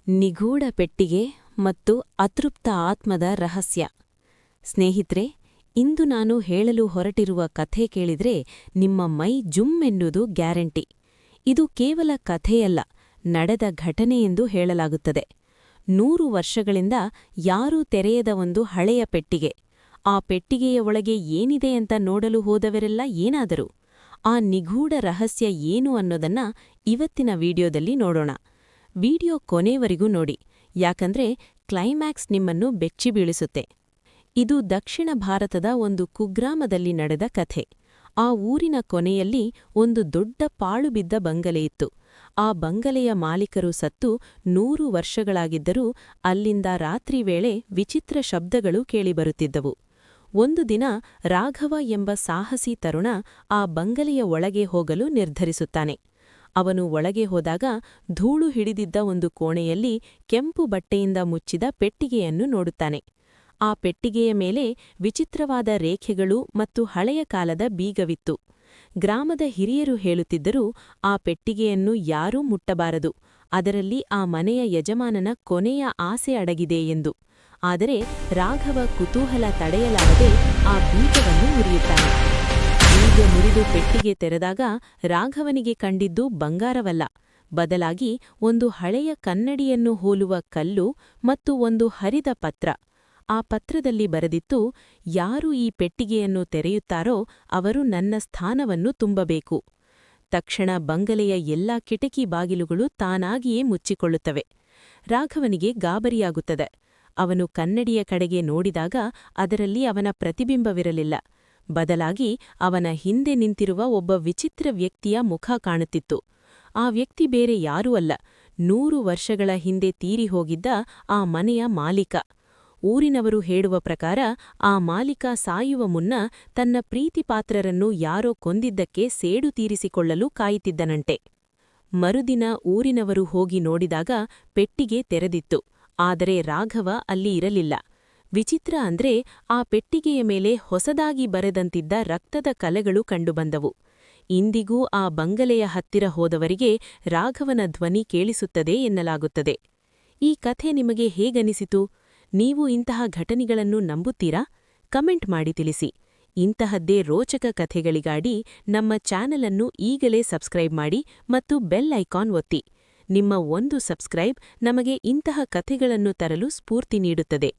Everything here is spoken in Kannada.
ನಿಗೂಢ ಪೆಟ್ಟಿಗೆ ಮತ್ತು ಅತೃಪ್ತ ಆತ್ಮದ ರಹಸ್ಯ. ಸ್ನೇಹಿತ್ರೆ, ಇಂದು ನಾನು ಹೇಳಲು ಹೊರಟಿರುವ ಕಥೆ ಕೇಳಿದ್ರೆ ನಿಮ್ಮ ಮೈ ಜುಮ್ ಎನ್ನುವುದು ಗ್ಯಾರಂಟಿ. ಇದು ಕೇವಲ ಕಥೆಯಲ್ಲ, ನಡೆದ ಘಟನೆಯೆಂದು ಹೇಳಲಾಗುತ್ತದೆ. 100 ವರ್ಷಗಳಿಂದ ಯಾರೂ ತೆರೆಯದ ಒಂದು ಹಳೆಯ ಪೆಟ್ಟಿಗೆ. ಆ ಪೆಟ್ಟಿಗೆಯ ಒಳಗೆ ಏನಿದೆ ಅಂತ ನೋಡಲು ಹೋದವರೆಲ್ಲ ಏನಾದರು? ಆ ನಿಗೂಢ ರಹಸ್ಯ ಏನು ಅನ್ನೋದನ್ನ ಇವತ್ತಿನ ವಿಡಿಯೋದಲ್ಲಿ ನೋಡೋಣ. ವಿಡಿಯೋ ಕೊನೆವರೆಗೂ ನೋಡಿ, ಯಾಕಂದ್ರೆ ಕ್ಲೈಮ್ಯಾಕ್ಸ್ ನಿಮ್ಮನ್ನು ಬೆಚ್ಚಿಬೀಳಿಸುತ್ತೆ. ಇದು ದಕ್ಷಿಣ ಭಾರತದ ಒಂದು ಕುಗ್ರಾಮದಲ್ಲಿ ನಡೆದ ಕಥೆ. ಆ ಊರಿನ ಕೊನೆಯಲ್ಲಿ ಒಂದು ದೊಡ್ಡ ಪಾಳುಬಿದ್ದ ಬಂಗಲೆಯಿತ್ತು. ಆ ಬಂಗಲೆಯ ಮಾಲೀಕರು ಸತ್ತು 100 ವರ್ಷಗಳಾಗಿದ್ದರೂ ಅಲ್ಲಿಂದ ರಾತ್ರಿ ವೇಳೆ ವಿಚಿತ್ರ ಶಬ್ದಗಳು ಕೇಳಿಬರುತ್ತಿದ್ದವು. ಒಂದು ದಿನ ರಾಘವ ಎಂಬ ಸಾಹಸಿ ತರುಣ ಆ ಬಂಗಲೆಯ ಒಳಗೆ ಹೋಗಲು ನಿರ್ಧರಿಸುತ್ತಾನೆ. ಅವನು ಒಳಗೆ ಹೋದಾಗ ಧೂಳು ಹಿಡಿದಿದ್ದ ಒಂದು ಕೋಣೆಯಲ್ಲಿ ಕೆಂಪು ಬಟ್ಟೆಯಿಂದ ಮುಚ್ಚಿದ ಪೆಟ್ಟಿಗೆಯನ್ನು ನೋಡುತ್ತಾನೆ. ಆ ಪೆಟ್ಟಿಗೆಯ ಮೇಲೆ ವಿಚಿತ್ರವಾದ ರೇಖೆಗಳು ಮತ್ತು ಹಳೆಯ ಕಾಲದ ಬೀಗವಿತ್ತು. ಗ್ರಾಮದ ಹಿರಿಯರು ಹೇಳುತ್ತಿದ್ದರೂ ಆ ಪೆಟ್ಟಿಗೆಯನ್ನು ಯಾರೂ ಮುಟ್ಟಬಾರದು, ಅದರಲ್ಲಿ ಆ ಮನೆಯ ಯಜಮಾನನ ಕೊನೆಯ ಆಸೆ ಅಡಗಿದೆ ಎಂದು. ಆದರೆ ರಾಘವ ಕುತೂಹಲ ತಡೆಯಲಾರದೆ ಆ ಬೀಗವನ್ನು ಮುರಿಯುತ್ತಾನೆ. ಬೀಗ ಮುರಿದು ಪೆಟ್ಟಿಗೆ ತೆರೆದಾಗ ರಾಘವನಿಗೆ ಕಂಡಿದ್ದು ಬಂಗಾರವಲ್ಲ, ಬದಲಾಗಿ ಒಂದು ಹಳೆಯ ಕನ್ನಡಿಯನ್ನು ಹೋಲುವ ಕಲ್ಲು ಮತ್ತು ಒಂದು ಹರಿದ ಪತ್ರ. ಆ ಪತ್ರದಲ್ಲಿ ಬರೆದಿತ್ತು, ಯಾರು ಈ ಪೆಟ್ಟಿಗೆಯನ್ನು ತೆರೆಯುತ್ತಾರೋ ಅವರು ನನ್ನ ಸ್ಥಾನವನ್ನು ತುಂಬಬೇಕು. ತಕ್ಷಣ ಬಂಗಲೆಯ ಎಲ್ಲಾ ಕಿಟಕಿ ಬಾಗಿಲುಗಳು ತಾನಾಗಿಯೇ ಮುಚ್ಚಿಕೊಳ್ಳುತ್ತವೆ. ರಾಘವನಿಗೆ ಗಾಬರಿಯಾಗುತ್ತದೆ. ಅವನು ಕನ್ನಡಿಯ ಕಡೆಗೆ ನೋಡಿದಾಗ ಅದರಲ್ಲಿ ಅವನ ಪ್ರತಿಬಿಂಬವಿರಲಿಲ್ಲ, ಬದಲಾಗಿ ಅವನ ಹಿಂದೆ ನಿಂತಿರುವ ಒಬ್ಬ ವಿಚಿತ್ರ ವ್ಯಕ್ತಿಯ ಮುಖ ಕಾಣುತ್ತಿತ್ತು. ಆ ವ್ಯಕ್ತಿ ಬೇರೆ ಯಾರೂ ಅಲ್ಲ, 100 ವರ್ಷಗಳ ಹಿಂದೆ ತೀರಿಹೋಗಿದ್ದ ಆ ಮನೆಯ ಮಾಲೀಕ. ಊರಿನವರು ಹೇಳುವ ಪ್ರಕಾರ ಆ ಮಾಲೀಕ ಸಾಯುವ ಮುನ್ನ ತನ್ನ ಪ್ರೀತಿಪಾತ್ರರನ್ನು ಯಾರೋ ಕೊಂದಿದ್ದಕ್ಕೆ ಸೇಡು ತೀರಿಸಿಕೊಳ್ಳಲು ಕಾಯುತ್ತಿದ್ದನಂತೆ. ಮರುದಿನ ಊರಿನವರು ಹೋಗಿ ನೋಡಿದಾಗ ಪೆಟ್ಟಿಗೆ ತೆರೆದಿತ್ತು, ಆದರೆ ರಾಘವ ಅಲ್ಲಿ ಇರಲಿಲ್ಲ. ವಿಚಿತ್ರ ಅಂದ್ರೆ ಆ ಪೆಟ್ಟಿಗೆಯ ಮೇಲೆ ಹೊಸದಾಗಿ ಬರೆದಂತಿದ್ದ ರಕ್ತದ ಕಲೆಗಳು ಕಂಡುಬಂದವು. ಇಂದಿಗೂ ಆ ಬಂಗಲೆಯ ಹತ್ತಿರ ಹೋದವರಿಗೆ ರಾಘವನ ಧ್ವನಿ ಕೇಳಿಸುತ್ತದೆ ಎನ್ನಲಾಗುತ್ತದೆ. ಈ ಕಥೆ ನಿಮಗೆ ಹೇಗನಿಸಿತು? ನೀವು ಇಂತಹ ಘಟನೆಗಳನ್ನು ನಂಬುತ್ತೀರಾ? ಕಮೆಂಟ್ ಮಾಡಿ ತಿಳಿಸಿ. ಇಂತಹದ್ದೇ ರೋಚಕ ಕಥೆಗಳಿಗಾಗಿ ನಮ್ಮ ಚಾನೆಲ್ ಅನ್ನು ಈಗಲೇ ಸಬ್ಸ್ಕ್ರೈಬ್ ಮಾಡಿ ಮತ್ತು ಬೆಲ್ ಐಕಾನ್ ಒತ್ತಿ. ನಿಮ್ಮ ಒಂದು ಸಬ್ಸ್ಕ್ರೈಬ್ ನಮಗೆ ಇಂತಹ ಕಥೆಗಳನ್ನು ತರಲು ಸ್ಫೂರ್ತಿ ನೀಡುತ್ತದೆ.